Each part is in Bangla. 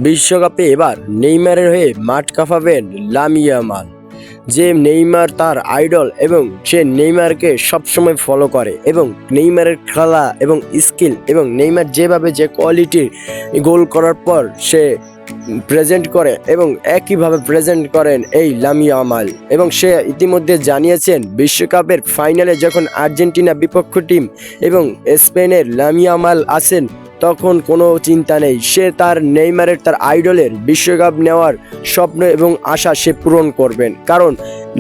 বিশ্বকাপে এবার নেইমারের হয়ে মাঠ কাঁপাবেন লামিন ইয়ামাল। যে নেইমার তার আইডল এবং সে নেইমারকে সবসময় ফলো করে এবং নেইমারের খেলা এবং স্কিল এবং নেইমার যেভাবে যে কোয়ালিটির গোল করার পর সে প্রেজেন্ট করে এবং একইভাবে প্রেজেন্ট করেন এই লামিন ইয়ামাল। এবং সে ইতিমধ্যে জানিয়েছেন বিশ্বকাপের ফাইনালে যখন আর্জেন্টিনা বিপক্ষ টিম এবং স্পেনের লামিন ইয়ামাল আছেন তখন কোনো চিন্তা নেই, সে তার নেইমারের তার আইডলের বিশ্বকাপ নেওয়ার স্বপ্ন এবং আশা সে পূরণ করবেন। কারণ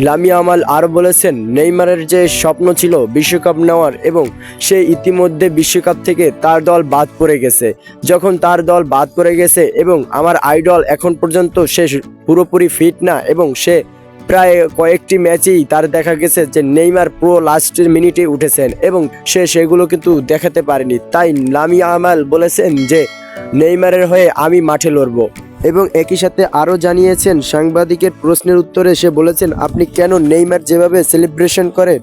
লামিন ইয়ামাল আরও বলেছেন নেইমারের যে স্বপ্ন ছিল বিশ্বকাপ নেওয়ার এবং সে ইতিমধ্যে বিশ্বকাপ থেকে তার দল বাদ পড়ে গেছে। যখন তার দল বাদ পড়ে গেছে এবং আমার আইডল এখন পর্যন্ত সে পুরোপুরি ফিট না এবং সে প্রায় কয়েকটি ম্যাচেই তার দেখা গেছে যে নেইমার পুরো লাস্টের মিনিটে উঠেছেন এবং সে সেগুলো কিন্তু দেখাতে পারেনি। তাই লামিন ইয়ামাল বলেছেন যে নেইমারের হয়ে আমি মাঠে লড়ব। এবং একই সাথে আরও জানিয়েছেন সাংবাদিকের প্রশ্নের উত্তরে সে বলেছেন আপনি কেন নেইমার যেভাবে সেলিব্রেশন করেন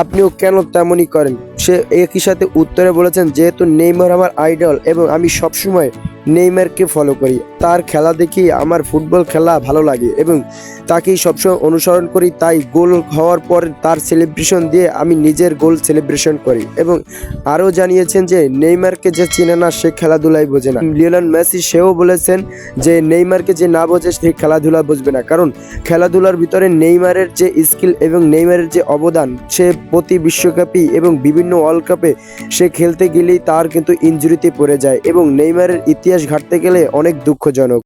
আপনিও কেন তেমনই করেন। সে একই সাথে উত্তরে বলেছেন যেহেতু নেইমার আমার আইডল এবং আমি সবসময় নেইমারকে ফলো করি, তার খেলা দেখি আমার ফুটবল খেলা ভালো লাগে এবং তাকেই সবসময় অনুসরণ করি, তাই গোল হওয়ার পর তার সেলিব্রেশন দিয়ে আমি নিজের গোল সেলিব্রেশন করি। এবং আরও জানিয়েছেন যে নেইমারকে যে চেনে না সে খেলাধুলাই বোঝে না। লিওনেল মেসি সেও বলেছেন যে নেইমারকে যে না বোঝে সে খেলাধুলা বুঝবে না, কারণ খেলাধুলার ভিতরে নেইমারের যে স্কিল এবং নেইমারের যে অবদান, সে প্রতি বিশ্বকাপই এবং বিভিন্ন ওয়ার্ল্ড কাপে সে খেলতে গেলেই তার কিন্তু ইনজুরিতে পড়ে যায় এবং নেইমারের ইতিহাস ঘাঁটতে গেলে অনেক দুঃখজনক।